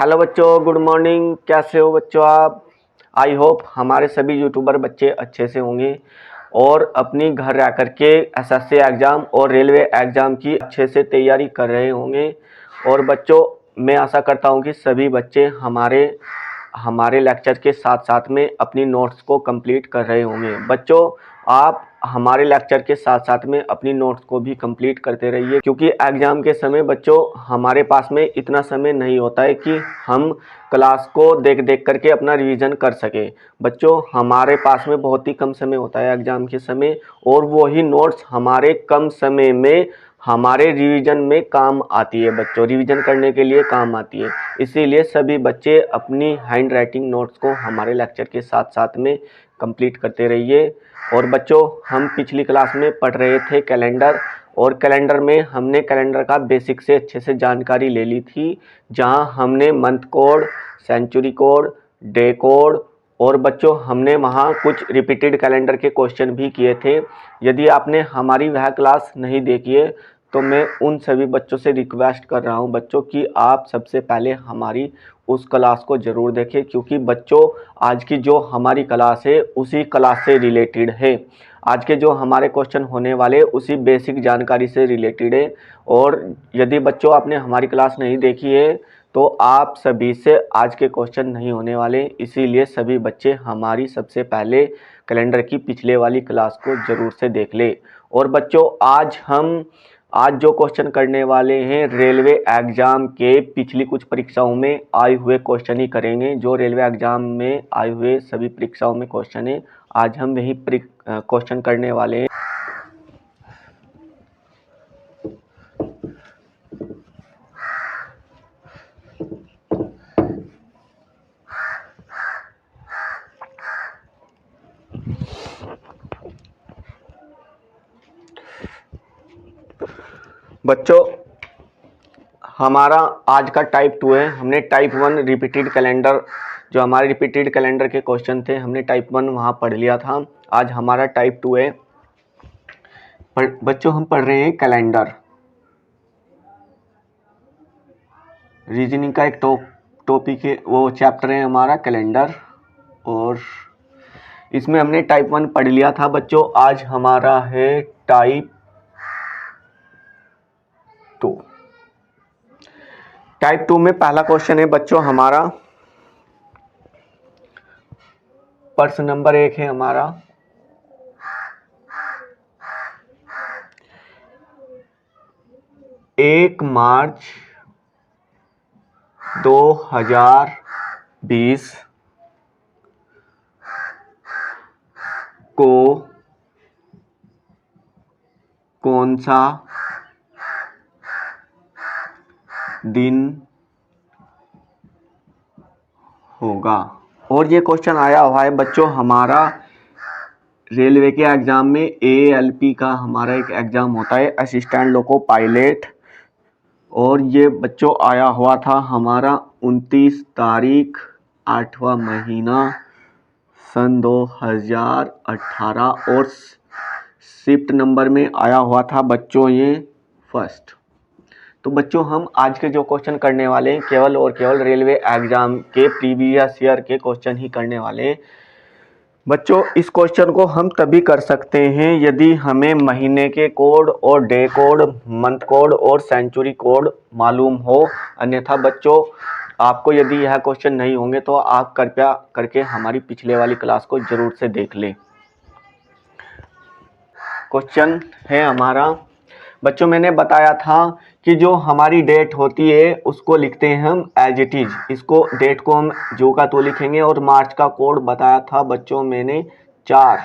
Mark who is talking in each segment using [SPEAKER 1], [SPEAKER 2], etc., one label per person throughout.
[SPEAKER 1] Hello बच्चों, good morning. कैसे हो बच्चों आप? आई होप हमारे सभी यूट्यूबर बच्चे अच्छे से होंगे और अपनी घर रह करके एसएससी एग्ज़ाम और रेलवे एग्ज़ाम की अच्छे से तैयारी कर रहे होंगे। और बच्चों, मैं आशा करता हूं कि सभी बच्चे हमारे लेक्चर के साथ साथ में अपनी नोट्स को कंप्लीट कर रहे होंगे। बच्चों, आप हमारे लेक्चर के साथ साथ में अपनी नोट्स को भी कंप्लीट करते रहिए, क्योंकि एग्ज़ाम के समय बच्चों हमारे पास में इतना समय नहीं होता है कि हम क्लास को देख देख करके अपना रिवीजन कर सके। बच्चों, हमारे पास में बहुत ही कम समय होता है एग्ज़ाम के समय, और वही नोट्स हमारे कम समय में हमारे रिवीजन में काम आती है। बच्चों, रिवीजन करने के लिए काम आती है। इसीलिए सभी बच्चे अपनी हैंड राइटिंग नोट्स को हमारे लेक्चर के साथ साथ में कंप्लीट करते रहिए। और बच्चों, हम पिछली क्लास में पढ़ रहे थे कैलेंडर, और कैलेंडर में हमने कैलेंडर का बेसिक से अच्छे से जानकारी ले ली थी, जहां हमने month code, century code, day code, और बच्चों हमने वहां कुछ रिपीटेड कैलेंडर के क्वेश्चन भी किए थे। यदि आपने हमारी वह क्लास नहीं देखी है तो मैं उन सभी बच्चों से रिक्वेस्ट कर रहा हूं बच्चों कि आप सबसे पहले हमारी उस क्लास को ज़रूर देखें, क्योंकि बच्चों आज की जो हमारी क्लास है उसी क्लास से रिलेटेड है। आज के जो हमारे क्वेश्चन होने वाले उसी बेसिक जानकारी से रिलेटेड है। और यदि बच्चों आपने हमारी क्लास नहीं देखी है तो आप सभी से आज के क्वेश्चन नहीं होने वाले। इसीलिए सभी बच्चे हमारी सबसे पहले कैलेंडर की पिछले वाली क्लास को ज़रूर से देख ले। और बच्चों, आज जो क्वेश्चन करने वाले हैं रेलवे एग्ज़ाम के पिछली कुछ परीक्षाओं में आए हुए क्वेश्चन ही करेंगे। जो रेलवे एग्ज़ाम में आए हुए सभी परीक्षाओं में क्वेश्चन है, आज हम यही क्वेश्चन करने वाले हैं। बच्चों, हमारा आज का टाइप 2 है। हमने टाइप 1 रिपीटेड कैलेंडर, जो हमारे रिपीटेड कैलेंडर के क्वेश्चन थे, हमने टाइप 1 वहाँ पढ़ लिया था। आज हमारा टाइप 2 है। बच्चों, हम पढ़ रहे हैं कैलेंडर। रीजनिंग का एक टॉपिक है, वो चैप्टर है हमारा कैलेंडर, और इसमें हमने टाइप 1 पढ़ लिया था। बच्चों, आज हमारा है टाइप 2। टाइप 2 में पहला क्वेश्चन है बच्चों हमारा, प्रश्न नंबर 1 है हमारा, एक मार्च 2020 को कौन सा दिन होगा? और ये क्वेश्चन आया हुआ है बच्चों हमारा रेलवे के एग्जाम में। ALP का हमारा एक एग्जाम होता है, असिस्टेंट लोको पायलट, और ये बच्चों आया हुआ था हमारा 29 तारीख 8वां महीना सन 2018, और शिफ्ट नंबर में आया हुआ था बच्चों ये फर्स्ट। तो बच्चों, हम आज के जो क्वेश्चन करने वाले हैं केवल और केवल रेलवे एग्जाम के प्रीवियस ईयर के क्वेश्चन ही करने वाले हैं। बच्चों, इस क्वेश्चन को हम तभी कर सकते हैं यदि हमें महीने के कोड और डे कोड, मंथ कोड और सेंचुरी कोड मालूम हो। अन्यथा बच्चों, आपको यदि यह क्वेश्चन नहीं होंगे तो आप कृपया करके हमारी पिछले वाली क्लास को जरूर से देख लें। क्वेश्चन है हमारा, बच्चों मैंने बताया था कि जो हमारी डेट होती है उसको लिखते हैं हम एज इट इज। इसको डेट को हम जो का तो लिखेंगे, और मार्च का कोड बताया था बच्चों मैंने 4।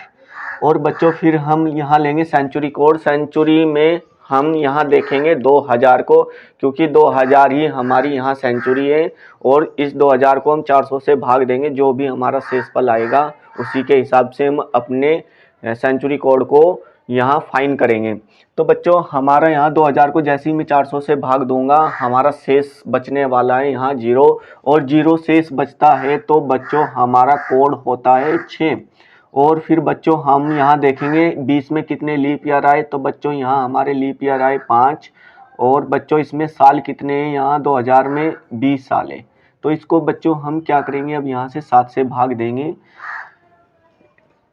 [SPEAKER 1] और बच्चों फिर हम यहाँ लेंगे सेंचुरी कोड। सेंचुरी में हम यहाँ देखेंगे 2000 को, क्योंकि 2000 ही हमारी यहाँ सेंचुरी है, और इस 2000 को हम 400 से भाग देंगे। जो भी हमारा शेषफल आएगा उसी के हिसाब से हम अपने सेंचुरी कोड को यहाँ फाइन करेंगे। तो बच्चों, हमारा यहाँ 2000 को जैसे ही मैं 400 से भाग दूंगा, हमारा शेष बचने वाला है यहाँ 0, और 0 शेष बचता है तो बच्चों हमारा कोड होता है 6। और फिर बच्चों हम यहाँ देखेंगे 20 में कितने लीप ईयर आए, तो बच्चों यहाँ हमारे लीप ईयर आए 5। और बच्चों इसमें साल कितने हैं, यहाँ 2000 में 20 साल है। तो इसको बच्चों हम क्या करेंगे, अब यहाँ से 7 से भाग देंगे।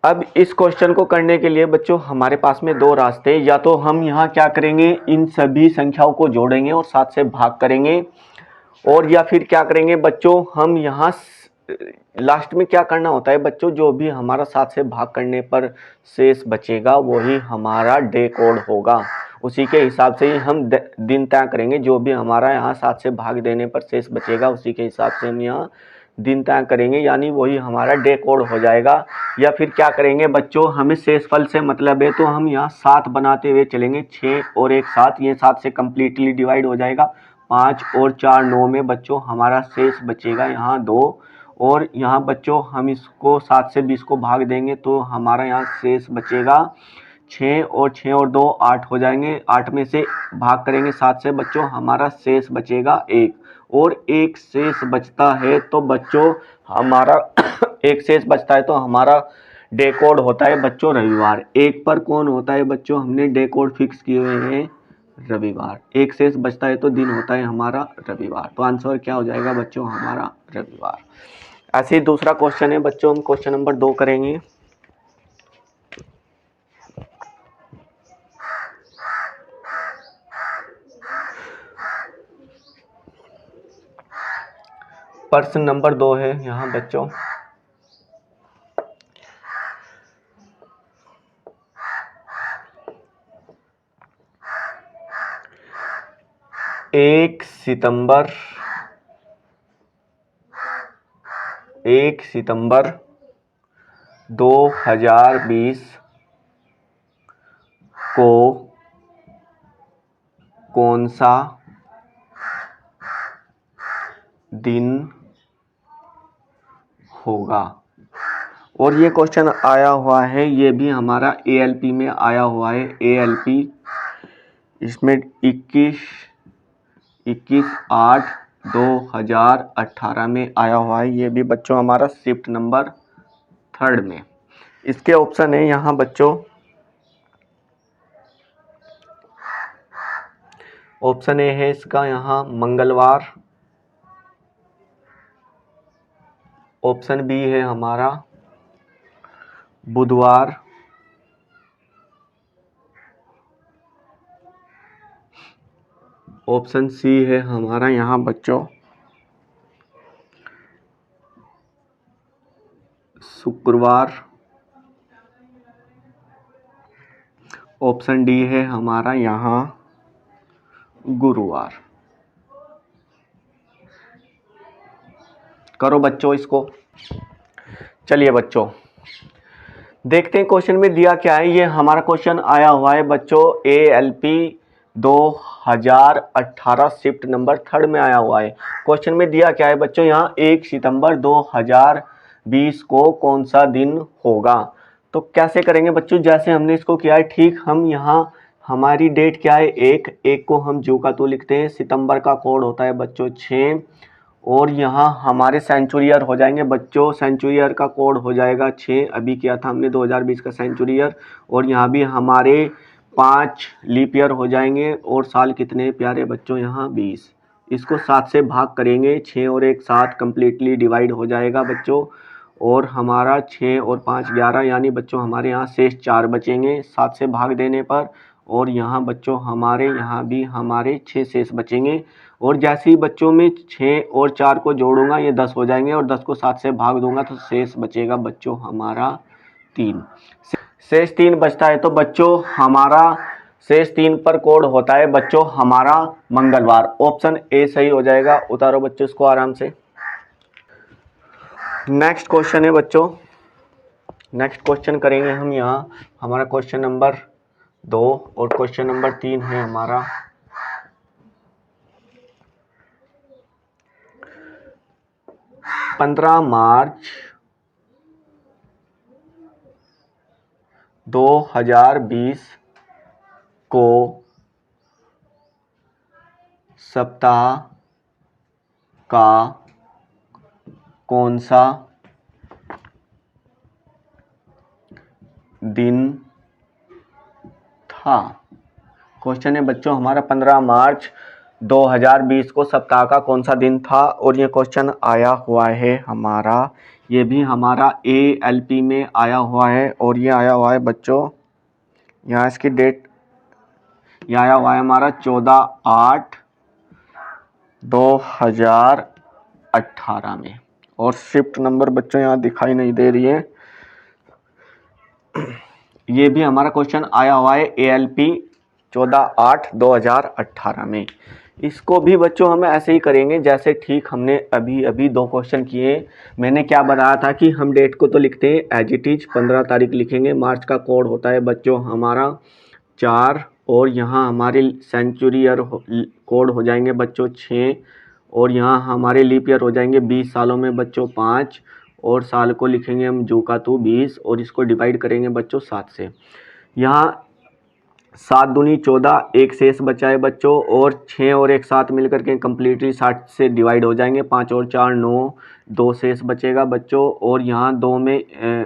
[SPEAKER 1] अब इस क्वेश्चन को करने के लिए बच्चों हमारे पास में दो रास्ते, या तो हम यहाँ क्या करेंगे, इन सभी संख्याओं को जोड़ेंगे और 7 से भाग करेंगे, और या फिर क्या करेंगे बच्चों, हम यहाँ लास्ट में क्या करना होता है बच्चों, जो भी हमारा 7 से भाग करने पर शेष बचेगा वही हमारा डे कोड होगा। उसी के हिसाब से ही हम दिन तय करेंगे। जो भी हमारा यहाँ 7 से भाग देने पर शेष बचेगा उसी के हिसाब से हम यहाँ दिन तय करेंगे, यानी वही हमारा डे कोड हो जाएगा। या फिर क्या करेंगे बच्चों, हमें शेषफल से मतलब है तो हम यहाँ 7 बनाते हुए चलेंगे। 6 और 1 7, ये 7 से कम्प्लीटली डिवाइड हो जाएगा। 5 और 4 9 में बच्चों हमारा शेष बचेगा यहाँ 2, और यहाँ बच्चों हम इसको 7 से 20 को भाग देंगे तो हमारा यहाँ शेष बचेगा 6, और 6 और 2 8 हो जाएंगे। 8 में से भाग करेंगे 7 से बच्चों, हमारा शेष बचेगा 1, और 1 शेष बचता है तो बच्चों हमारा 1 शेष बचता है तो हमारा डे कोड होता है बच्चों रविवार। 1 पर कौन होता है बच्चों, हमने डे कोड फिक्स किए हुए हैं रविवार। 1 शेष बचता है तो दिन होता है हमारा रविवार। तो आंसर क्या हो जाएगा बच्चों, हमारा रविवार। ऐसे ही दूसरा क्वेश्चन है बच्चों, हम क्वेश्चन नंबर 2 करेंगे। प्रश्न नंबर 2 है यहाँ बच्चों, एक सितंबर 2020 को कौन सा दिन होगा। और ये क्वेश्चन आया हुआ है, ये भी हमारा ALP में आया हुआ है। ALP इसमें 21/8/2018 में आया हुआ है। ये भी बच्चों हमारा शिफ्ट नंबर 3 में। इसके ऑप्शन है यहाँ बच्चों, ऑप्शन ए है इसका यहाँ मंगलवार, ऑप्शन बी है हमारा बुधवार, ऑप्शन सी है हमारा यहाँ बच्चों शुक्रवार, ऑप्शन डी है हमारा यहाँ गुरुवार। करो बच्चों इसको। चलिए बच्चों देखते हैं क्वेश्चन में दिया क्या है। ये हमारा क्वेश्चन आया हुआ है बच्चों ALP 2018 शिफ्ट नंबर 3 में आया हुआ है। क्वेश्चन में दिया क्या है बच्चों, यहाँ 1 सितंबर 2020 को कौन सा दिन होगा। तो कैसे करेंगे बच्चों, जैसे हमने इसको किया है ठीक हम यहाँ हमारी डेट क्या है 1 को हम जू का तो लिखते हैं। सितंबर का कोड होता है बच्चों 6, और यहाँ हमारे सेंचुरी ईयर हो जाएंगे बच्चों, सेंचुरी ईयर का कोड हो जाएगा 6, अभी किया था हमने 2020 का सेंचुरी ईयर। और यहाँ भी हमारे 5 लीप ईयर हो जाएंगे, और साल कितने प्यारे बच्चों यहाँ 20। इसको 7 से भाग करेंगे, 6 और 1 7 कम्प्लीटली डिवाइड हो जाएगा बच्चों, और हमारा 6 और 5 11, यानी बच्चों हमारे यहाँ शेष 4 बचेंगे 7 से भाग देने पर। और यहाँ बच्चों हमारे यहाँ भी हमारे 6 शेष बचेंगे, और जैसे ही बच्चों में 6 और 4 को जोड़ूंगा ये 10 हो जाएंगे, और 10 को 7 से भाग दूंगा तो शेष बचेगा बच्चों हमारा 3। शेष 3 बचता है तो बच्चों हमारा शेष 3 पर कोड होता है बच्चों हमारा मंगलवार। ऑप्शन ए सही हो जाएगा। उतारो बच्चों इसको आराम से। नेक्स्ट क्वेश्चन है बच्चों, नेक्स्ट क्वेश्चन करेंगे हम यहाँ। हमारा क्वेश्चन नंबर 2 और क्वेश्चन नंबर 3 है हमारा 15 मार्च 2020 को सप्ताह का कौन सा दिन था। क्वेश्चन है बच्चों हमारा 15 मार्च 2020 को सप्ताह का कौन सा दिन था? और ये क्वेश्चन आया हुआ है हमारा, ये भी हमारा ALP में आया हुआ है और ये आया हुआ है बच्चों, यहाँ इसकी डेट, ये आया हुआ है हमारा 14/8/2018 में। और शिफ्ट नंबर बच्चों यहाँ दिखाई नहीं दे रही है। ये भी हमारा क्वेश्चन आया हुआ है ALP 14/8/2018 में। इसको भी बच्चों हम ऐसे ही करेंगे जैसे ठीक हमने अभी अभी 2 क्वेश्चन किए। मैंने क्या बताया था कि हम डेट को तो लिखते हैं एज इट इज, 15 तारीख लिखेंगे। मार्च का कोड होता है बच्चों हमारा 4, और यहाँ हमारे सेंचुरी ईयर कोड हो जाएंगे बच्चों 6, और यहाँ हमारे लीप ईयर हो जाएंगे 20 सालों में बच्चों 5, और साल को लिखेंगे हम जू का 20, और इसको डिवाइड करेंगे बच्चों 7 से। यहाँ 7 दूनी 14, एक शेष बचा है बच्चों, और 6 और एक 7 मिलकर के कम्प्लीटली 60 से डिवाइड हो जाएंगे। 5 और 4 9, 2 शेष बचेगा बच्चों, और यहाँ 2 में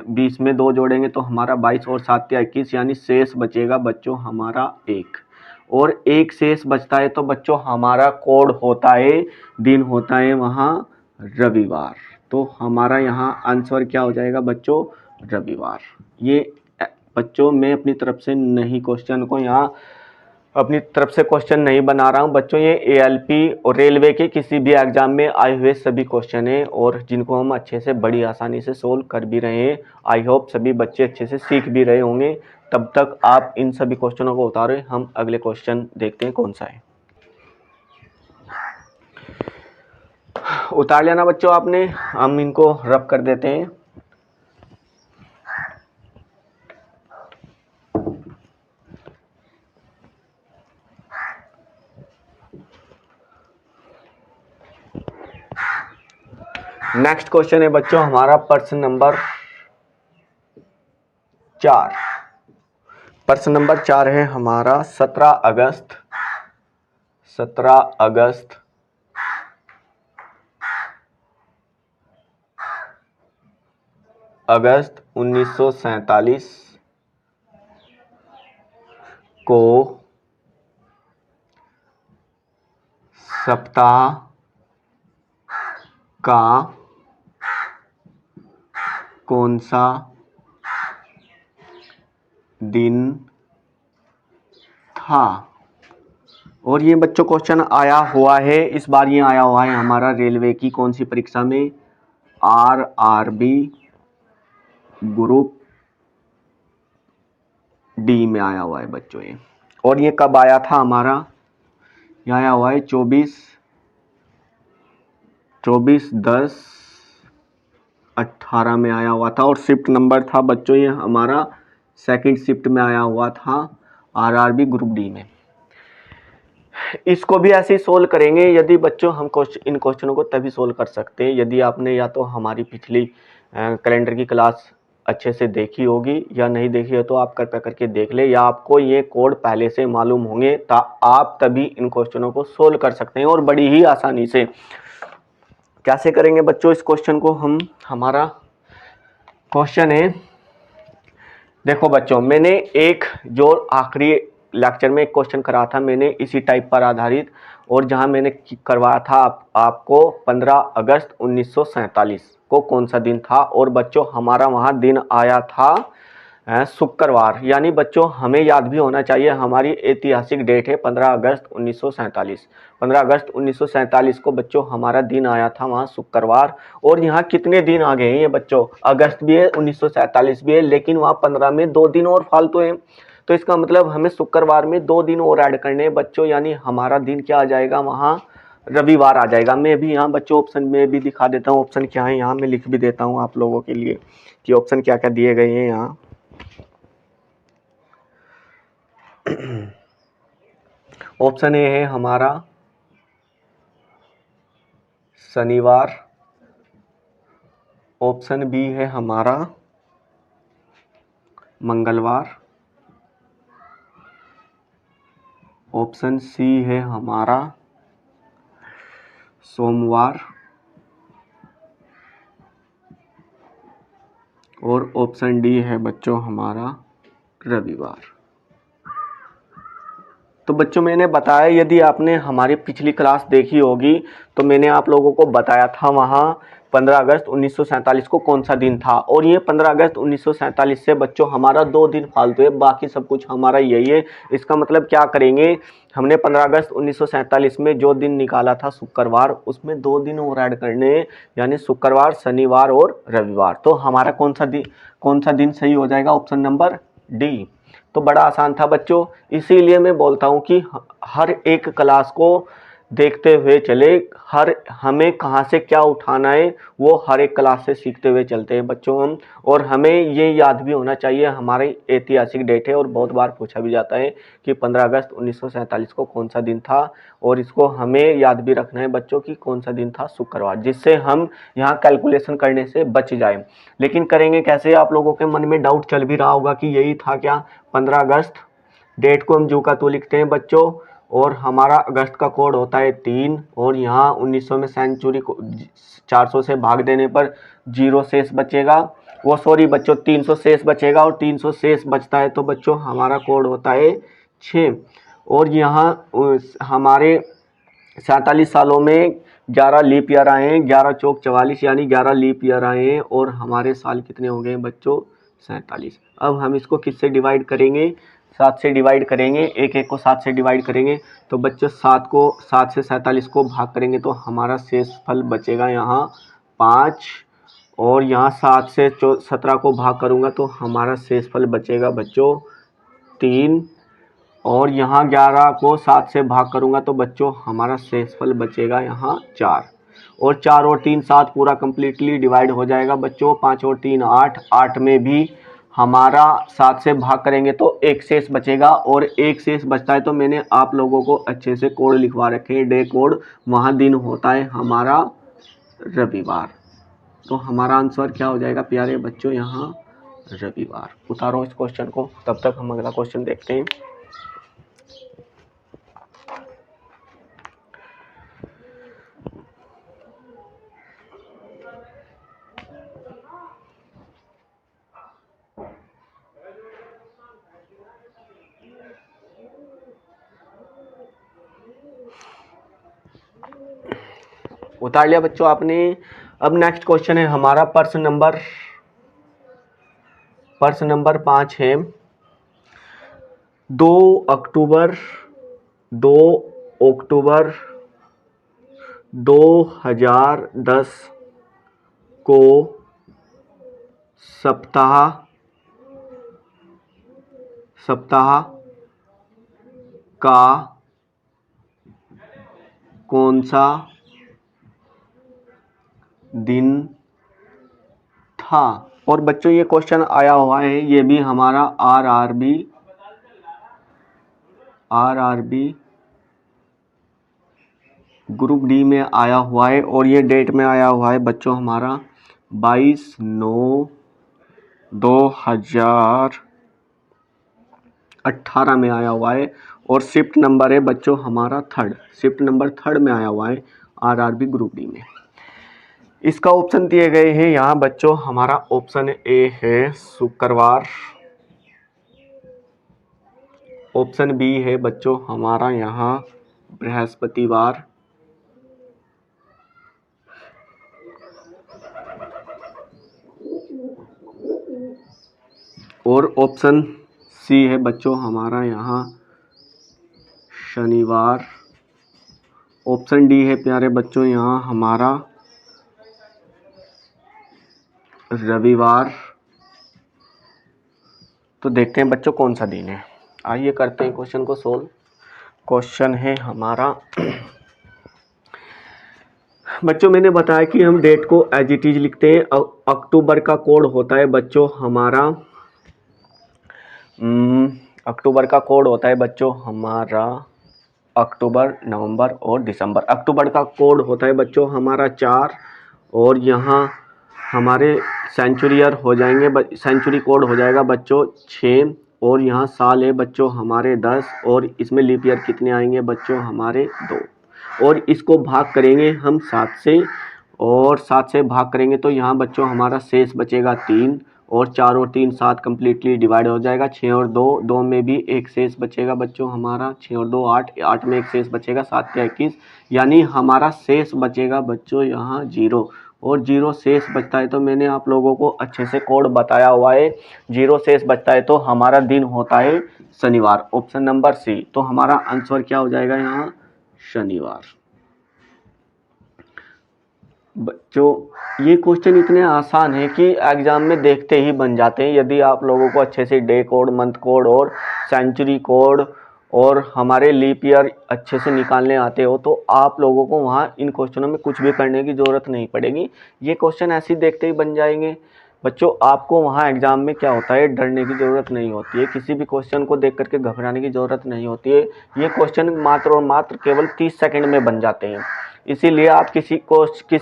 [SPEAKER 1] 20 में 2 जोड़ेंगे तो हमारा 22, और 7 या 21, यानी शेष बचेगा बच्चों हमारा 1, और एक शेष बचता है तो बच्चों हमारा कोड होता है, दिन होता है वहाँ रविवार। तो हमारा यहाँ आंसर क्या हो जाएगा बच्चों? रविवार। ये बच्चों मैं अपनी तरफ से नहीं, क्वेश्चन को यहाँ अपनी तरफ से क्वेश्चन नहीं बना रहा हूँ बच्चों, ये ALP और रेलवे के किसी भी एग्जाम में आए हुए सभी क्वेश्चन हैं, और जिनको हम अच्छे से बड़ी आसानी से सोल्व कर भी रहे हैं। आई होप सभी बच्चे अच्छे से सीख भी रहे होंगे। तब तक आप इन सभी क्वेश्चनों को उतारें, हम अगले क्वेश्चन देखते हैं कौन सा है। उतार लेना बच्चों आपने, हम इनको रब कर देते हैं। नेक्स्ट क्वेश्चन है बच्चों हमारा प्रश्न नंबर 4। प्रश्न नंबर 4 है हमारा 17 अगस्त 1947 को सप्ताह का कौन सा दिन था? और ये बच्चों क्वेश्चन आया हुआ है, इस बार ये आया हुआ है हमारा रेलवे की कौन सी परीक्षा में? RRB ग्रुप D में आया हुआ है बच्चों ये। और ये कब आया था हमारा? ये आया हुआ है 24/10/18 में आया हुआ था, और शिफ्ट नंबर था बच्चों ये हमारा सेकंड शिफ्ट में आया हुआ था RRB ग्रुप D में। इसको भी ऐसे ही सोल्व करेंगे। यदि बच्चों हम इन क्वेश्चनों को तभी सोल्व कर सकते हैं यदि आपने या तो हमारी पिछली कैलेंडर की क्लास अच्छे से देखी होगी, या नहीं देखी है तो आप कृपया करके देख ले, या आपको ये कोड पहले से मालूम होंगे आप तभी इन क्वेश्चनों को सोल्व कर सकते हैं, और बड़ी ही आसानी से। कैसे करेंगे बच्चों इस क्वेश्चन को हम? हमारा क्वेश्चन है, देखो बच्चों, मैंने एक जो आखिरी लेक्चर में एक क्वेश्चन करा था मैंने इसी टाइप पर आधारित, और जहां मैंने करवाया था आपको 15 अगस्त 1947 को कौन सा दिन था, और बच्चों हमारा वहां दिन आया था शुक्रवार। यानी बच्चों हमें याद भी होना चाहिए हमारी ऐतिहासिक डेट है 15 अगस्त 1947। 15 अगस्त 1947 को बच्चों हमारा दिन आया था वहाँ शुक्रवार। और यहाँ कितने दिन आ गए हैं ये बच्चों? अगस्त भी है, 1947 भी है, लेकिन वहाँ 15 में 2 दिन और फालतू हैं। तो इसका मतलब हमें शुक्रवार में 2 दिन और ऐड करने हैं बच्चों, यानी हमारा दिन क्या आ जाएगा वहाँ? रविवार आ जाएगा। मैं भी यहाँ बच्चों ऑप्शन में भी दिखा देता हूँ, ऑप्शन क्या है यहाँ मैं लिख भी देता हूँ आप लोगों के लिए कि ऑप्शन क्या क्या दिए गए हैं यहाँ। ऑप्शन ए है हमारा शनिवार, ऑप्शन बी है हमारा मंगलवार, ऑप्शन सी है हमारा सोमवार, और ऑप्शन डी है बच्चों हमारा रविवार। तो बच्चों मैंने बताया, यदि आपने हमारी पिछली क्लास देखी होगी तो मैंने आप लोगों को बताया था वहाँ 15 अगस्त 1947 को कौन सा दिन था। और ये 15 अगस्त 1947 से बच्चों हमारा 2 दिन फालतू है, बाकी सब कुछ हमारा यही है। इसका मतलब क्या करेंगे, हमने 15 अगस्त 1947 में जो दिन निकाला था शुक्रवार, उसमें 2 दिन और ऐड करने, यानी शुक्रवार, शनिवार और रविवार। तो हमारा कौन सा दिन सही हो जाएगा, ऑप्शन नंबर डी। तो बड़ा आसान था बच्चों, इसीलिए मैं बोलता हूँ कि हर एक क्लास को देखते हुए चले, हमें कहाँ से क्या उठाना है वो हर एक क्लास से सीखते हुए चलते हैं बच्चों हम। और हमें ये याद भी होना चाहिए हमारी ऐतिहासिक डेट है, और बहुत बार पूछा भी जाता है कि 15 अगस्त 1947 को कौन सा दिन था, और इसको हमें याद भी रखना है बच्चों कि कौन सा दिन था, शुक्रवार, जिससे हम यहाँ कैलकुलेशन करने से बच जाए। लेकिन करेंगे कैसे, आप लोगों के मन में डाउट चल भी रहा होगा कि यही था क्या 15 अगस्त। डेट को हम जू का तू लिखते हैं बच्चों, और हमारा अगस्त का कोड होता है 3, और यहाँ 1900 में सेंचुरी को 400 से भाग देने पर 0 शेष बचेगा, वो सॉरी बच्चों 300 शेष बचेगा, और 300 शेष बचता है तो बच्चों हमारा कोड होता है 6। और यहाँ हमारे 47 सालों में 11 लीप ईयर आए हैं, 11 चौक 44 यानी 11 लीप ईयर आए हैं, और हमारे साल कितने हो गए बच्चों, 47। अब हम इसको किससे डिवाइड करेंगे, 7 से डिवाइड करेंगे, एक को 7 से डिवाइड करेंगे तो बच्चों 7 से 47 को भाग करेंगे तो हमारा शेष फल बचेगा यहाँ 5, और यहाँ 7 से 17 को भाग करूँगा तो हमारा शेष फल बचेगा बच्चों 3, और यहाँ 11 को 7 से भाग करूँगा तो बच्चों हमारा शेषफल बचेगा यहाँ 4, और 4 और 3 7 पूरा कम्प्लीटली डिवाइड हो जाएगा बच्चों, 5 और 3 8, 8 में भी हमारा 7 से भाग करेंगे तो एक शेष बचेगा, और एक शेष बचता है तो मैंने आप लोगों को अच्छे से कोड लिखवा रखे हैं, डे कोड, वहाँ दिन होता है हमारा रविवार। तो हमारा आंसर क्या हो जाएगा प्यारे बच्चों, यहाँ रविवार। उतारो इस क्वेश्चन को, तब तक हम अगला क्वेश्चन देखते हैं। उतार लिया बच्चों आपने। अब नेक्स्ट क्वेश्चन है हमारा प्रश्न नंबर 5 है, 2 अक्टूबर 2010 को सप्ताह का कौन सा दिन था। और बच्चों ये क्वेश्चन आया हुआ है, ये भी हमारा आरआरबी ग्रुप डी में आया हुआ है, और ये डेट में आया हुआ है बच्चों हमारा 22/9/2018 में आया हुआ है, और शिफ्ट नंबर है बच्चों हमारा 3rd, शिफ्ट नंबर 3rd में आया हुआ है आरआरबी ग्रुप डी में। इसका ऑप्शन दिए गए हैं यहाँ बच्चों, हमारा ऑप्शन ए है शुक्रवार, ऑप्शन बी है बच्चों हमारा यहाँ बृहस्पतिवार, और ऑप्शन सी है बच्चों हमारा यहाँ शनिवार, ऑप्शन डी है प्यारे बच्चों यहाँ हमारा रविवार। तो देखते हैं बच्चों कौन सा दिन है, आइए करते हैं क्वेश्चन को सोल्व। क्वेश्चन है हमारा बच्चों, मैंने बताया कि हम डेट को एज इट इज लिखते हैं। अक्टूबर का कोड होता है बच्चों हमारा अक्टूबर का कोड होता है बच्चों हमारा अक्टूबर, नवंबर और दिसंबर। अक्टूबर का कोड होता है बच्चों हमारा 4, और यहाँ हमारे सेंचुरी ईयर हो जाएंगे, सेंचुरी कोड हो जाएगा बच्चों 6, और यहाँ साल है बच्चों हमारे 10, और इसमें लीप ईयर कितने आएंगे बच्चों हमारे 2, और इसको भाग करेंगे हम 7 से, और 7 से भाग करेंगे तो यहाँ बच्चों हमारा शेष बचेगा 3, और 4 और 3 7 कम्प्लीटली डिवाइड हो जाएगा। 6 और 2, 2 में भी एक शेष बचेगा बच्चों हमारा। 6 और 2 8, 8 में एक शेष बचेगा, 7 या 21, यानी हमारा शेष बचेगा बच्चों यहाँ 0। और 0 शेष बचता है तो मैंने आप लोगों को अच्छे से कोड बताया हुआ है। 0 शेष बचता है तो हमारा दिन होता है शनिवार, ऑप्शन नंबर सी। तो हमारा आंसर क्या हो जाएगा यहाँ, शनिवार। बच्चों ये क्वेश्चन इतने आसान है कि एग्जाम में देखते ही बन जाते हैं। यदि आप लोगों को अच्छे से डे कोड, मंथ कोड और सेंचुरी कोड और हमारे लीप ईयर अच्छे से निकालने आते हो तो आप लोगों को वहाँ इन क्वेश्चनों में कुछ भी करने की ज़रूरत नहीं पड़ेगी। ये क्वेश्चन ऐसे ही देखते ही बन जाएंगे। बच्चों आपको वहाँ एग्जाम में क्या होता है, डरने की ज़रूरत नहीं होती है, किसी भी क्वेश्चन को देख करके घबराने की ज़रूरत नहीं होती है। ये क्वेश्चन मात्र और मात्र केवल 30 सेकंड में बन जाते हैं। इसीलिए आप किसी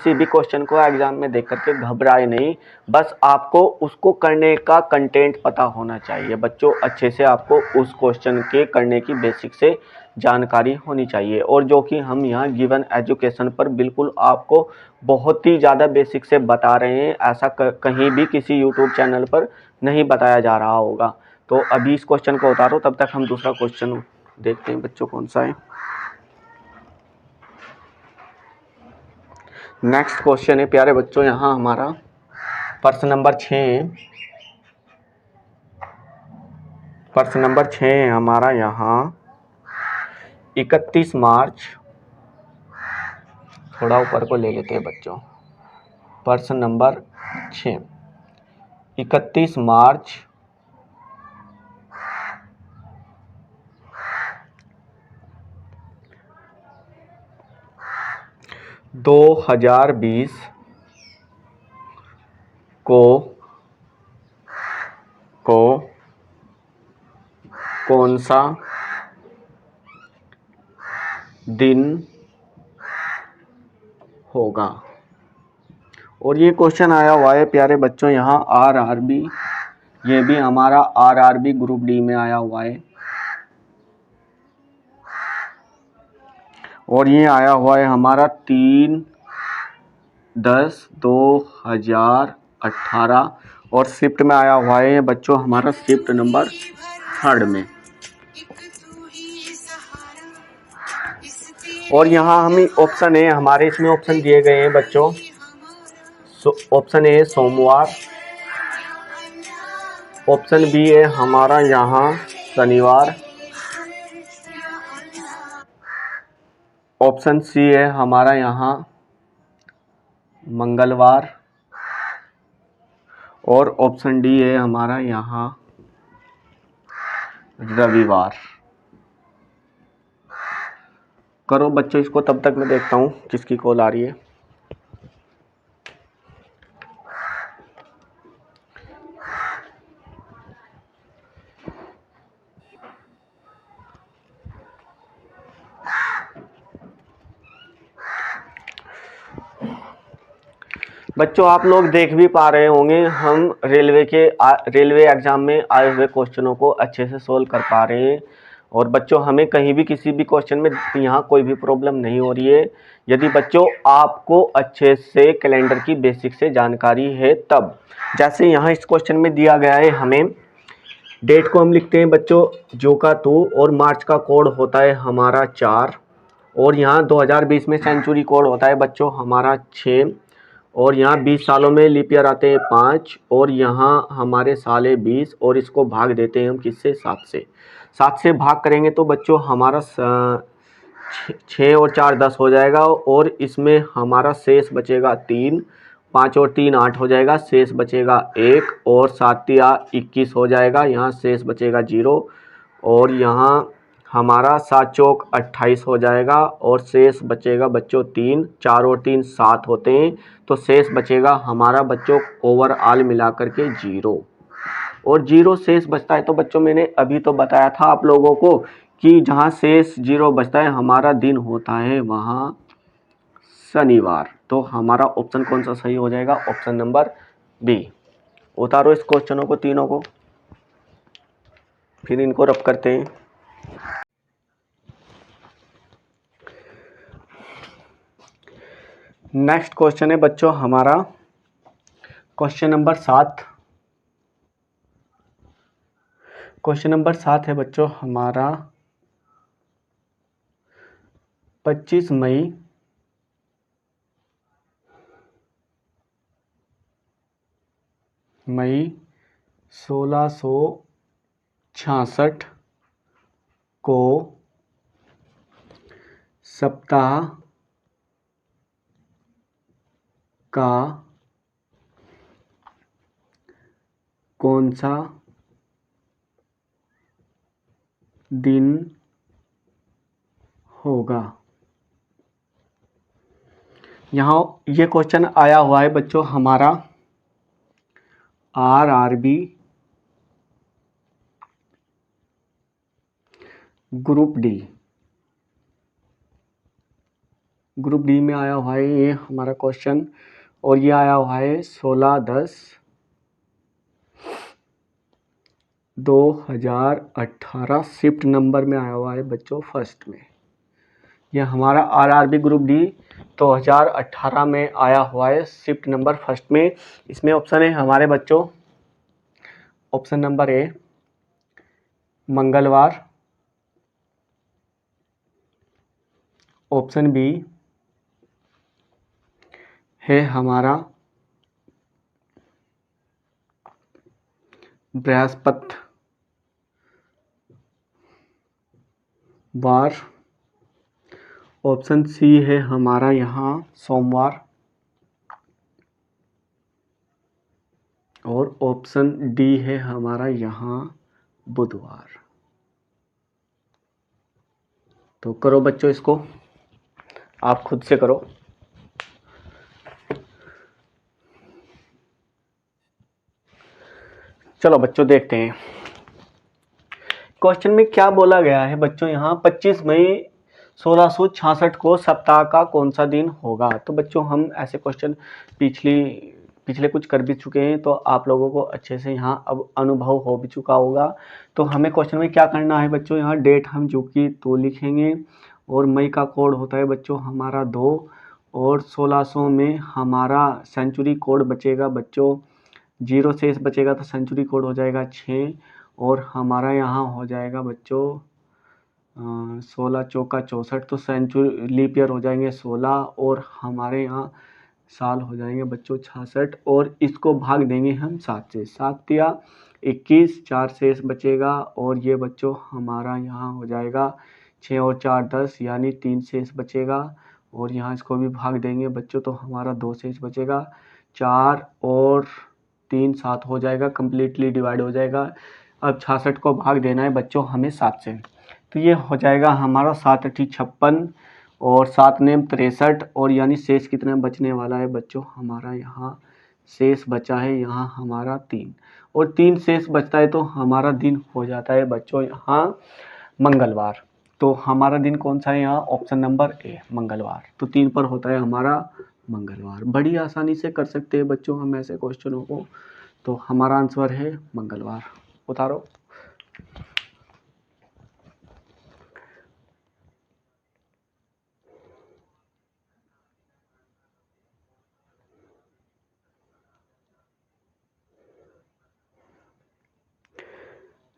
[SPEAKER 1] भी क्वेश्चन को एग्जाम में देख करके घबराए नहीं, बस आपको उसको करने का कंटेंट पता होना चाहिए बच्चों। अच्छे से आपको उस क्वेश्चन के करने की बेसिक से जानकारी होनी चाहिए। और जो कि हम यहाँ गिवन एजुकेशन पर बिल्कुल आपको बहुत ही ज़्यादा बेसिक से बता रहे हैं, ऐसा कहीं भी किसी यूट्यूब चैनल पर नहीं बताया जा रहा होगा। तो अभी इस क्वेश्चन को उतारो, तब तक हम दूसरा क्वेश्चन देखते हैं बच्चों कौन सा है। नेक्स्ट क्वेश्चन है प्यारे बच्चों यहाँ हमारा प्रश्न नंबर 6। प्रश्न नंबर 6 है हमारा यहाँ 31 मार्च, थोड़ा ऊपर को ले लेते हैं बच्चों। प्रश्न नंबर 6, 31 मार्च 2020 को कौन सा दिन होगा। और ये क्वेश्चन आया हुआ है प्यारे बच्चों यहाँ आरआरबी, ये भी हमारा आरआरबी ग्रुप डी में आया हुआ है। और ये आया हुआ है हमारा 3/10/2018 और शिफ्ट में आया हुआ है बच्चों हमारा शिफ्ट नंबर 3 में। और यहाँ हमें ऑप्शन है, हमारे इसमें ऑप्शन दिए गए हैं बच्चों। ऑप्शन ए सोमवार, ऑप्शन बी है हमारा यहाँ शनिवार, ऑप्शन सी है हमारा यहाँ मंगलवार और ऑप्शन डी है हमारा यहाँ रविवार। करो बच्चों इसको, तब तक मैं देखता हूँ किसकी कॉल आ रही है। बच्चों आप लोग देख भी पा रहे होंगे हम रेलवे एग्जाम में आए हुए क्वेश्चनों को अच्छे से सोल्व कर पा रहे हैं। और बच्चों हमें कहीं भी किसी भी क्वेश्चन में यहाँ कोई भी प्रॉब्लम नहीं हो रही है, यदि बच्चों आपको अच्छे से कैलेंडर की बेसिक से जानकारी है तब। जैसे यहाँ इस क्वेश्चन में दिया गया है, हमें डेट को हम लिखते हैं बच्चों जो का 2 और मार्च का कोड होता है हमारा 4 और यहाँ 2020 में सेंचुरी कोड होता है बच्चों हमारा 6 और यहाँ 20 सालों में लीप ईयर आते हैं 5 और यहाँ हमारे साल है 20 और इसको भाग देते हैं हम किससे, 7 से भाग करेंगे तो बच्चों हमारा 6 और 4 10 हो जाएगा और इसमें हमारा शेष बचेगा 3, 5 और 3 8 हो जाएगा, शेष बचेगा 1 और 7 या 21 हो जाएगा, यहाँ शेष बचेगा 0 और यहाँ हमारा 7 चौक 28 हो जाएगा और शेष बचेगा बच्चों 3, 4 और 3 7 होते हैं तो शेष बचेगा हमारा बच्चों ओवरऑल मिलाकर के 0 और 0 शेष बचता है। तो बच्चों मैंने अभी तो बताया था आप लोगों को कि जहाँ शेष 0 बचता है हमारा दिन होता है वहाँ शनिवार। तो हमारा ऑप्शन कौन सा सही हो जाएगा, ऑप्शन नंबर बी। उतारो इस क्वेश्चनों को तीनों को, फिर इनको रब करते हैं। नेक्स्ट क्वेश्चन है बच्चों हमारा क्वेश्चन नंबर 7। क्वेश्चन नंबर 7 है बच्चों हमारा 25 मई 1666 को सप्ताह का कौन सा दिन होगा। यहाँ ये क्वेश्चन आया हुआ है बच्चों हमारा RRB ग्रुप डी में आया हुआ है ये हमारा क्वेश्चन, और ये आया हुआ है 16/10/2018 शिफ्ट नंबर में आया हुआ है बच्चों फर्स्ट में। ये हमारा RRB ग्रुप डी 2018 में आया हुआ है शिफ्ट नंबर फर्स्ट में। इसमें ऑप्शन है हमारे बच्चों, ऑप्शन नंबर ए मंगलवार, ऑप्शन बी है हमारा बृहस्पतिवार, ऑप्शन सी है हमारा यहाँ सोमवार, और ऑप्शन डी है हमारा यहाँ बुधवार। तो करो बच्चों, इसको आप खुद से करो। चलो बच्चों देखते हैं क्वेश्चन में क्या बोला गया है बच्चों। यहाँ 25 मई 1666 को सप्ताह का कौन सा दिन होगा। तो बच्चों हम ऐसे क्वेश्चन पिछले कुछ कर भी चुके हैं, तो आप लोगों को अच्छे से यहाँ अब अनुभव हो भी चुका होगा। तो हमें क्वेश्चन में क्या करना है बच्चों, यहाँ डेट हम जो कि 2 लिखेंगे, और मई का कोड होता है बच्चों हमारा 2, और 1600 में हमारा सेंचुरी कोड बचेगा बच्चों 0 शेष बचेगा, तो सेंचुरी कोड हो जाएगा 6, और हमारा यहाँ हो जाएगा बच्चों 16 चौका 64, तो सेंचुरी लीप ईयर हो जाएंगे 16, और हमारे यहाँ साल हो जाएंगे बच्चों 66, और इसको भाग देंगे हम 7 से। 7 दिया 21, 4 शेष बचेगा, और ये बच्चों हमारा यहाँ हो जाएगा 6 और 4 10, यानी 3 शेष बचेगा, और यहाँ इसको भी भाग देंगे बच्चों, तो हमारा 2 शेष बचेगा। 4 और 3 7 हो जाएगा, कम्प्लीटली डिवाइड हो जाएगा। अब 66 को भाग देना है बच्चों हमें 7 से, तो ये हो जाएगा हमारा 7 8 56, और 7 नेम 63, और यानी शेष कितना बचने वाला है बच्चों हमारा यहाँ शेष बचा है यहाँ हमारा 3, और 3 शेष बचता है, तो हमारा दिन हो जाता है बच्चों यहाँ मंगलवार। तो हमारा दिन कौन सा है यहाँ, ऑप्शन नंबर ए मंगलवार। तो 3 पर होता है हमारा मंगलवार। बड़ी आसानी से कर सकते हैं बच्चों हम ऐसे क्वेश्चनों को। तो हमारा आंसर है मंगलवार। उतारो।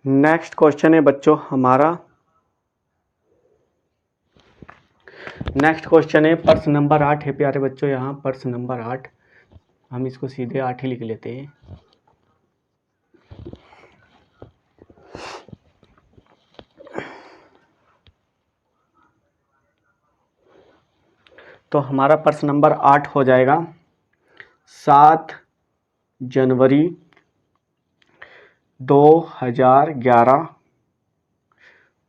[SPEAKER 1] नेक्स्ट क्वेश्चन है बच्चों हमारा, नेक्स्ट क्वेश्चन है प्रश्न नंबर 8 है प्यारे बच्चों। यहाँ प्रश्न नंबर 8, हम इसको सीधे 8 ही लिख लेते हैं। तो हमारा प्रश्न नंबर 8 हो जाएगा 7 जनवरी 2011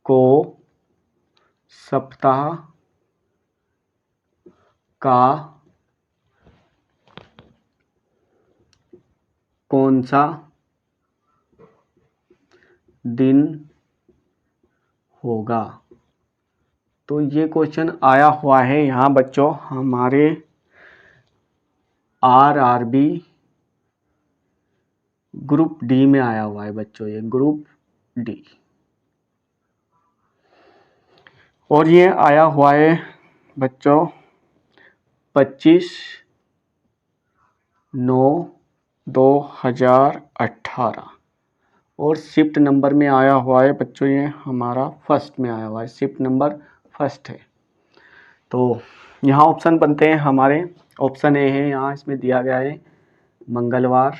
[SPEAKER 1] को सप्ताह का कौन सा दिन होगा। तो ये क्वेश्चन आया हुआ है यहाँ बच्चों हमारे RRB ग्रुप डी में आया हुआ है बच्चों, ये ग्रुप डी, और ये आया हुआ है बच्चों 25/9/2018,
[SPEAKER 2] और शिफ्ट नंबर में आया हुआ है बच्चों, ये हमारा फर्स्ट में आया हुआ है, शिफ्ट नंबर फर्स्ट है। तो यहाँ ऑप्शन बनते हैं हमारे, ऑप्शन ए है यहाँ इसमें दिया गया है मंगलवार,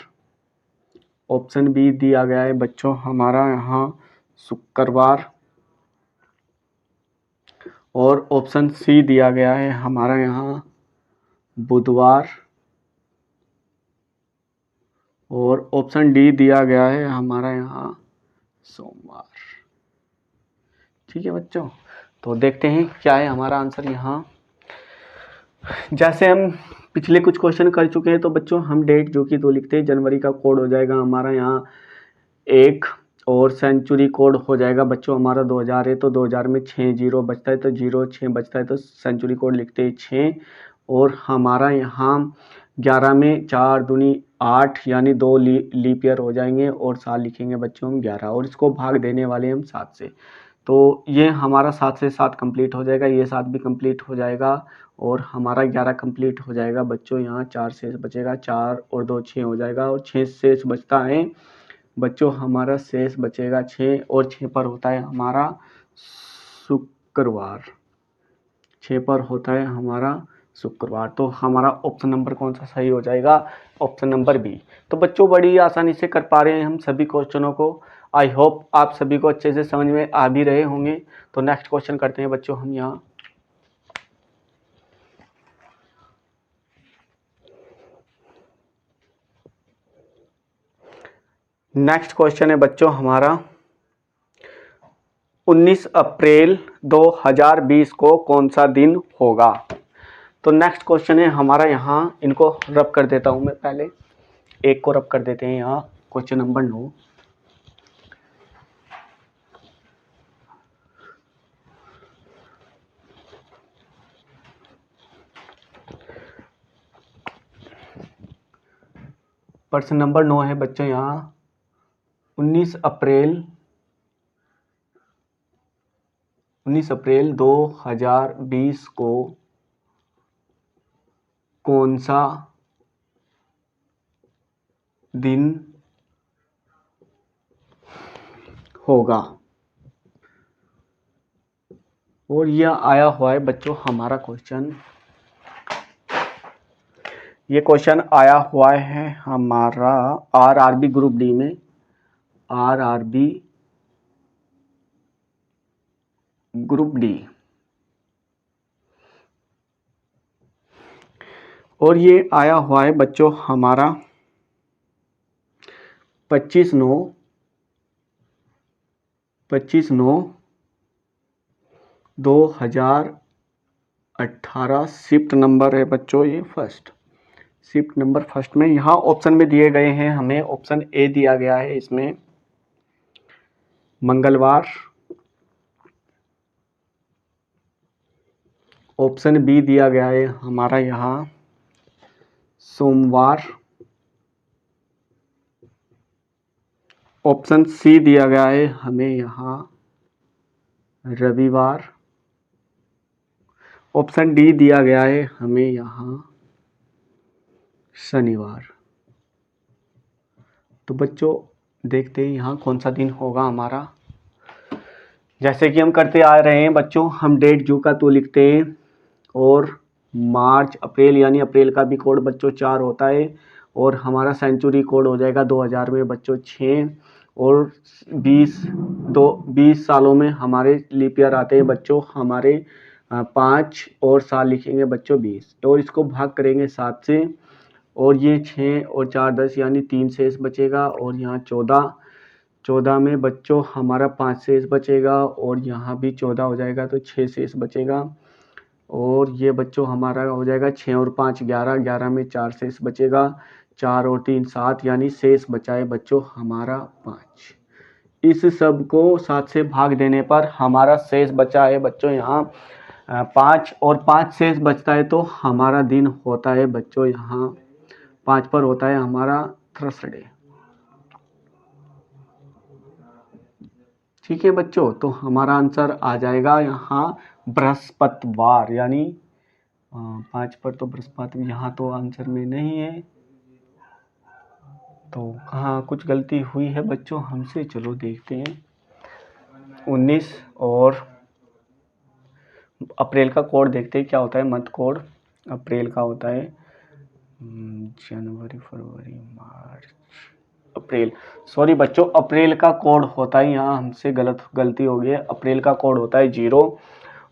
[SPEAKER 2] ऑप्शन बी दिया गया है बच्चों हमारा यहाँ शुक्रवार, और ऑप्शन सी दिया गया है हमारा यहाँ बुधवार, और ऑप्शन डी दिया गया है हमारा यहाँ सोमवार। ठीक है बच्चों, तो देखते हैं क्या है हमारा आंसर यहाँ। जैसे हम पिछले कुछ क्वेश्चन कर चुके हैं, तो बच्चों हम डेट जो कि 2 लिखते हैं, जनवरी का कोड हो जाएगा हमारा यहाँ 1, और सेंचुरी कोड हो जाएगा बच्चों हमारा 2000 है, तो 2000 में 6 जीरो बचता है, तो 06 बचता है, तो सेंचुरी कोड लिखते हैं 6। और हमारा यहाँ 11 में 4 दूनी 8 यानी 2 लीप ईयर हो जाएंगे, और साल लिखेंगे बच्चों हम 11, और इसको भाग देने वाले हम 7 से। तो ये हमारा 7 से 7 कंप्लीट हो जाएगा, ये 7 भी कंप्लीट हो जाएगा, और हमारा 11 कंप्लीट हो जाएगा बच्चों। यहाँ 4 शेष बचेगा, 4 और 2 6 हो जाएगा, और 6 शेष बचता है बच्चों हमारा, शेष बचेगा 6, और 6 पर होता है हमारा शुक्रवार, 6 पर होता है हमारा शुक्रवार। तो हमारा ऑप्शन नंबर कौन सा सही हो जाएगा? Option number B. तो बच्चों बड़ी आसानी से कर पा रहे हैं हम सभी क्वेश्चनों को। आई होप आप सभी को अच्छे से समझ में आ भी रहे होंगे। तो नेक्स्ट क्वेश्चन करते हैं बच्चों हम यहाँ। नेक्स्ट क्वेश्चन है बच्चों हमारा 19 अप्रैल 2020 को कौन सा दिन होगा? तो नेक्स्ट क्वेश्चन है हमारा यहाँ, इनको रब कर देता हूँ मैं, पहले एक को रब कर देते हैं यहाँ, क्वेश्चन नंबर 9। प्रश्न नंबर 9 है बच्चों यहाँ 19 अप्रैल 2020 को कौन सा दिन होगा? और यह आया हुआ है बच्चों हमारा क्वेश्चन, ये क्वेश्चन आया हुआ है हमारा आरआरबी ग्रुप डी में, आरआरबी ग्रुप डी। और ये आया हुआ है बच्चों हमारा 25/9/2018 शिफ्ट नंबर है बच्चों, ये फर्स्ट, शिफ्ट नंबर फर्स्ट में। यहाँ ऑप्शन में दिए गए हैं हमें, ऑप्शन ए दिया गया है इसमें मंगलवार, ऑप्शन बी दिया गया है हमारा यहाँ सोमवार, ऑप्शन सी दिया गया है हमें यहाँ रविवार, ऑप्शन डी दिया गया है हमें यहाँ शनिवार। तो बच्चों देखते हैं यहाँ कौन सा दिन होगा हमारा। जैसे कि हम करते आ रहे हैं बच्चों, हम डेट जू का तो लिखते हैं, और मार्च अप्रैल यानी अप्रैल का भी कोड बच्चों 4 होता है, और हमारा सेंचुरी कोड हो जाएगा 2000 में बच्चों 6, और 20 सालों में हमारे लीप ईयर आते हैं बच्चों हमारे 5, और साल लिखेंगे बच्चों 20, और इसको भाग करेंगे 7 से, और ये 6 और 4 10 यानी 3 शेष बचेगा, और यहाँ 14 में बच्चों हमारा 5 शेष बचेगा, और यहाँ भी 14 हो जाएगा तो 6 शेष बचेगा, और ये बच्चों हमारा हो जाएगा 6 और 5 11, 11 में 4 शेष बचेगा, 4 और 3 7 यानी शेष बचा है बच्चों हमारा 5। इस सब को 7 से भाग देने पर हमारा शेष बचा है बच्चों यहाँ 5, और 5 शेष बचता है, तो हमारा दिन होता है बच्चों यहाँ 5 पर होता है हमारा थर्सडे। ठीक है बच्चों, तो हमारा आंसर आ जाएगा यहाँ बृहस्पतिवार, यानी 5 पर तो बृहस्पति यहाँ तो आंसर में नहीं है, तो कहाँ कुछ गलती हुई है बच्चों हमसे, चलो देखते हैं। 19 और अप्रैल का कोड देखते हैं क्या होता है। मंथ कोड अप्रैल का होता है जनवरी, फरवरी, मार्च, अप्रैल। सॉरी बच्चों, अप्रैल का कोड होता है, यहाँ हमसे गलती हो गई है। अप्रैल का कोड होता है 0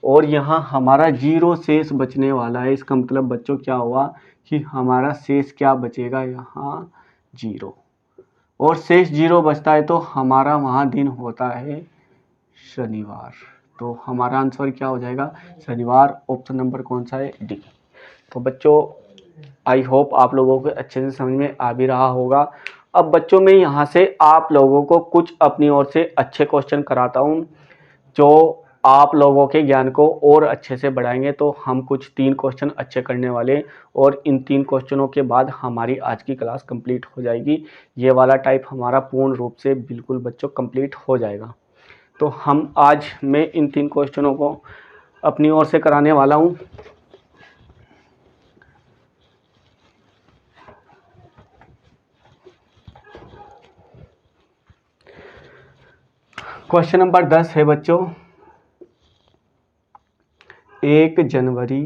[SPEAKER 2] और यहाँ हमारा 0 शेष बचने वाला है। इसका मतलब बच्चों क्या हुआ कि हमारा शेष क्या बचेगा, यहाँ 0 और शेष 0 बचता है तो हमारा वहाँ दिन होता है शनिवार। तो हमारा आंसर क्या हो जाएगा, शनिवार। ऑप्शन नंबर कौन सा है, डी। तो बच्चों आई होप आप लोगों को अच्छे से समझ में आ भी रहा होगा। अब बच्चों मैं यहाँ से आप लोगों को कुछ अपनी ओर से अच्छे क्वेश्चन कराता हूँ जो आप लोगों के ज्ञान को और अच्छे से बढ़ाएंगे। तो हम कुछ 3 क्वेश्चन अच्छे करने वाले और इन 3 क्वेश्चनों के बाद हमारी आज की क्लास कंप्लीट हो जाएगी। ये वाला टाइप हमारा पूर्ण रूप से बिल्कुल बच्चों कंप्लीट हो जाएगा। तो हम आज मैं इन 3 क्वेश्चनों को अपनी ओर से कराने वाला हूँ। क्वेश्चन नंबर 10 है बच्चों, 1 जनवरी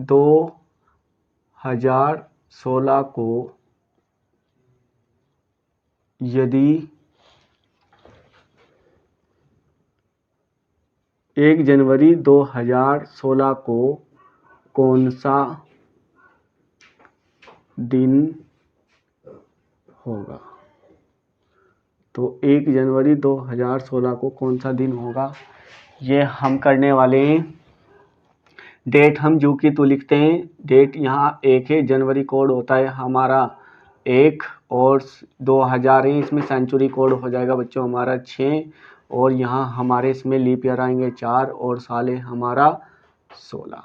[SPEAKER 2] 2016 को यदि 1 जनवरी 2016 को कौन सा दिन होगा। तो 1 जनवरी 2016 को कौन सा दिन होगा, ये हम करने वाले हैं। डेट हम जू की तो लिखते हैं, डेट यहाँ 1 है, जनवरी कोड होता है हमारा 1 और 2000 है, इसमें सेंचुरी कोड हो जाएगा बच्चों हमारा 6 और यहाँ हमारे इसमें लीप ईयर आएंगे 4 और साल है हमारा 16।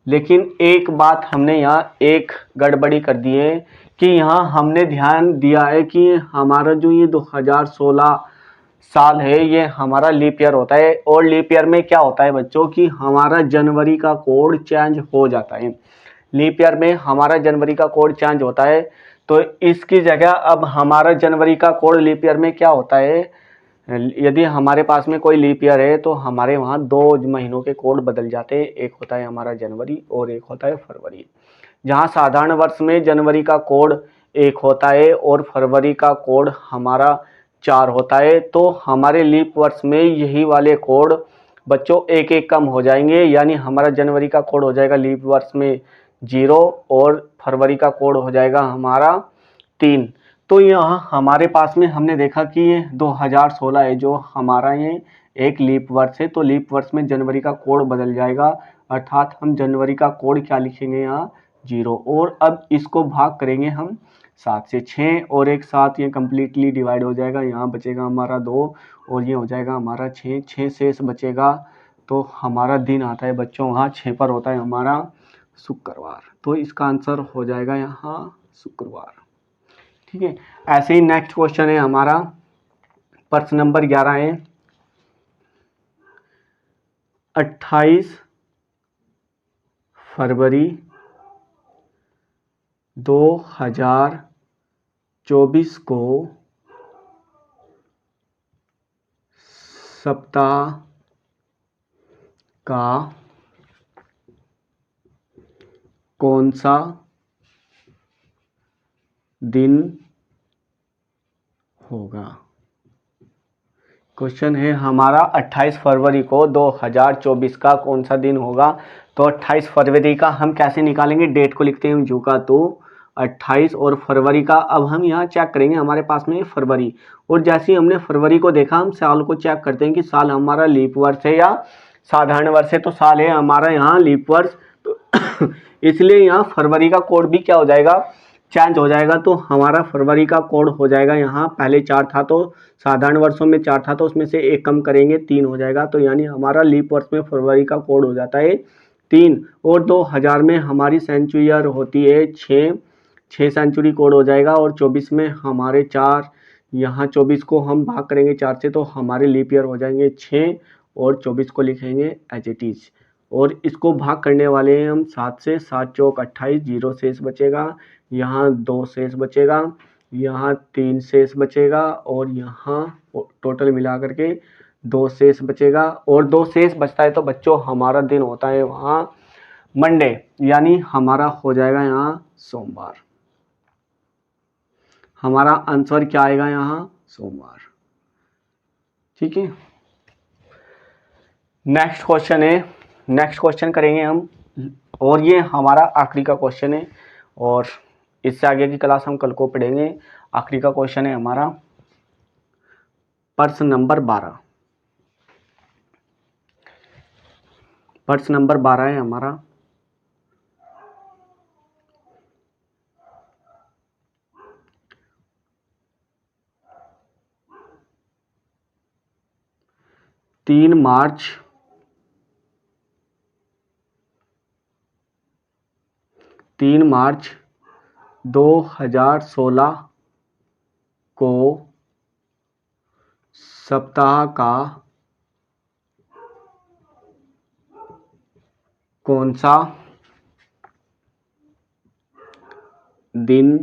[SPEAKER 2] लेकिन एक बात हमने यहाँ एक गड़बड़ी कर दी है कि यहाँ हमने ध्यान दिया है कि हमारा जो ये 2016 साल है ये हमारा लीप ईयर होता है और लीप ईयर में क्या होता है बच्चों कि हमारा जनवरी का कोड चेंज हो जाता है। लीप ईयर में हमारा जनवरी का कोड चेंज होता है तो इसकी जगह अब हमारा जनवरी का कोड लीप ईयर में क्या होता है, यदि हमारे पास में कोई लीप ईयर है तो हमारे वहाँ 2 महीनों के कोड बदल जाते हैं। एक होता है हमारा जनवरी और एक होता है फरवरी। जहाँ साधारण वर्ष में जनवरी का कोड 1 होता है और फरवरी का कोड हमारा 4 होता है, तो हमारे लीप वर्ष में यही वाले कोड बच्चों एक एक कम हो जाएंगे। यानी हमारा जनवरी का कोड हो जाएगा लीप वर्ष में 0 और फरवरी का कोड हो जाएगा हमारा 3। तो यहाँ हमारे पास में हमने देखा कि ये 2016 है जो हमारा ये एक लीप वर्ष है, तो लीप वर्ष में जनवरी का कोड बदल जाएगा, अर्थात हम जनवरी का कोड क्या लिखेंगे यहाँ 0 और अब इसको भाग करेंगे हम 7 से, 6 और एक 7 ये कम्प्लीटली डिवाइड हो जाएगा, यहाँ बचेगा हमारा 2 और ये हो जाएगा हमारा 6, 6 शेष बचेगा। तो हमारा दिन आता है बच्चों वहाँ 6 पर होता है हमारा शुक्रवार। तो इसका आंसर हो जाएगा यहाँ शुक्रवार। ठीक है, ऐसे ही नेक्स्ट क्वेश्चन है हमारा प्रश्न नंबर 11 है, 28 फरवरी 2024 को सप्ताह का कौन सा दिन होगा। क्वेश्चन है हमारा 28 फरवरी को 2024 का कौन सा दिन होगा। तो 28 फरवरी का हम कैसे निकालेंगे, डेट को लिखते हैं जू का, तो 28 और फरवरी का अब हम यहाँ चेक करेंगे, हमारे पास में फरवरी, और जैसे ही हमने फरवरी को देखा हम साल को चेक करते हैं कि साल हमारा लीप वर्ष है या साधारण वर्ष है। तो साल है हमारा यहाँ लीप वर्ष, तो इसलिए यहाँ फरवरी का कोड भी क्या हो जाएगा, चेंज हो जाएगा। तो हमारा फरवरी का कोड हो जाएगा यहाँ, पहले 4 था तो साधारण वर्षों में 4 था तो उसमें से 1 कम करेंगे 3 हो जाएगा। तो यानी हमारा लीप वर्ष में फरवरी का कोड हो जाता है 3 और 2000 में हमारी सेंचुरी ईयर होती है 6 सेंचुरी कोड हो जाएगा और 24 में हमारे 4, यहाँ 24 को हम भाग करेंगे 4 से तो हमारे लीप ईयर हो जाएंगे 6 और 24 को लिखेंगे एज इट इज। और इसको भाग करने वाले हैं हम 7 से। 7 चौक 28, 0 शेष बचेगा, यहाँ 2 शेष बचेगा, यहाँ 3 शेष बचेगा और यहाँ टोटल मिला करके 2 शेष बचेगा। और 2 शेष बचता है तो बच्चों हमारा दिन होता है वहाँ मंडे, यानी हमारा हो जाएगा यहाँ सोमवार। हमारा आंसर क्या आएगा यहाँ? सोमवार। ठीक है, नेक्स्ट क्वेश्चन है, नेक्स्ट क्वेश्चन करेंगे हम, और ये हमारा आखिरी का क्वेश्चन है और इससे आगे की क्लास हम कल को पढ़ेंगे। आखिरी का क्वेश्चन है हमारा प्रश्न नंबर 12। प्रश्न नंबर 12 है हमारा, तीन मार्च 2016 को सप्ताह का कौन सा दिन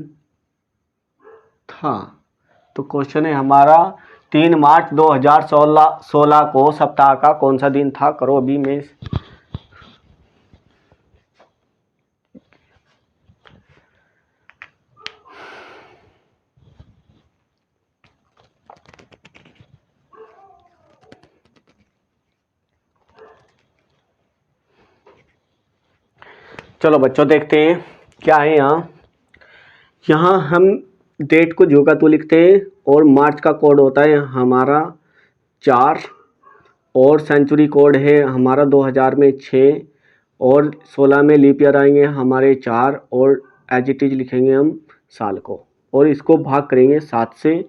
[SPEAKER 2] था? तो क्वेश्चन है हमारा 3 मार्च 2016 को सप्ताह का कौन सा दिन था? करो अभी मैं चलो बच्चों देखते हैं क्या है यहाँ हम डेट को जो का तो लिखते हैं और मार्च का कोड होता है हमारा 4 और सेंचुरी कोड है हमारा 2000 में 6 और 16 में लीप ईयर आएंगे हमारे 4 और एज इट इज लिखेंगे हम साल को और इसको भाग करेंगे 7 से।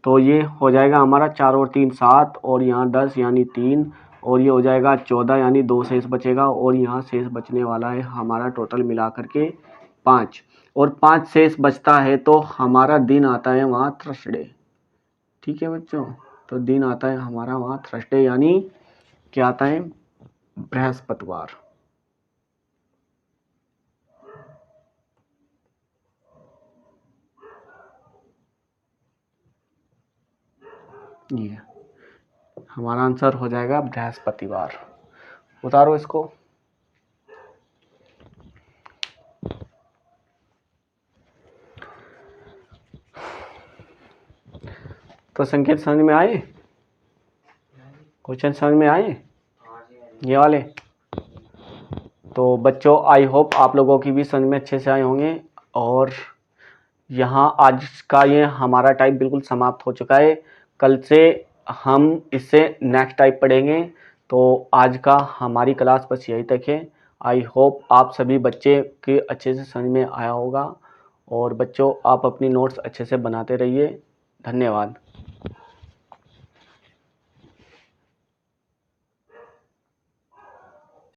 [SPEAKER 2] तो ये हो जाएगा हमारा 4 और 3 7 और यहाँ 10 यानी 3 और ये हो जाएगा 14 यानी 2 शेष बचेगा और यहाँ शेष बचने वाला है हमारा टोटल मिला करके 5 और 5 शेष बचता है तो हमारा दिन आता है वहाँ थर्सडे। ठीक है बच्चों, तो दिन आता है हमारा वहाँ थर्सडे यानी क्या आता है? बृहस्पतिवार। ये हमारा आंसर हो जाएगा बृहस्पतिवार। उतारो इसको। तो संकेत समझ में आए? क्वेश्चन समझ में आए ये वाले? तो बच्चों आई होप आप लोगों की भी समझ में अच्छे से आए होंगे और यहाँ आज का ये हमारा टाइप बिल्कुल समाप्त हो चुका है। कल से हम इससे नेक्स्ट टाइप पढ़ेंगे। तो आज का हमारी क्लास बस यही तक है। आई होप आप सभी बच्चे के अच्छे से समझ में आया होगा और बच्चों आप अपनी नोट्स अच्छे से बनाते रहिए। धन्यवाद।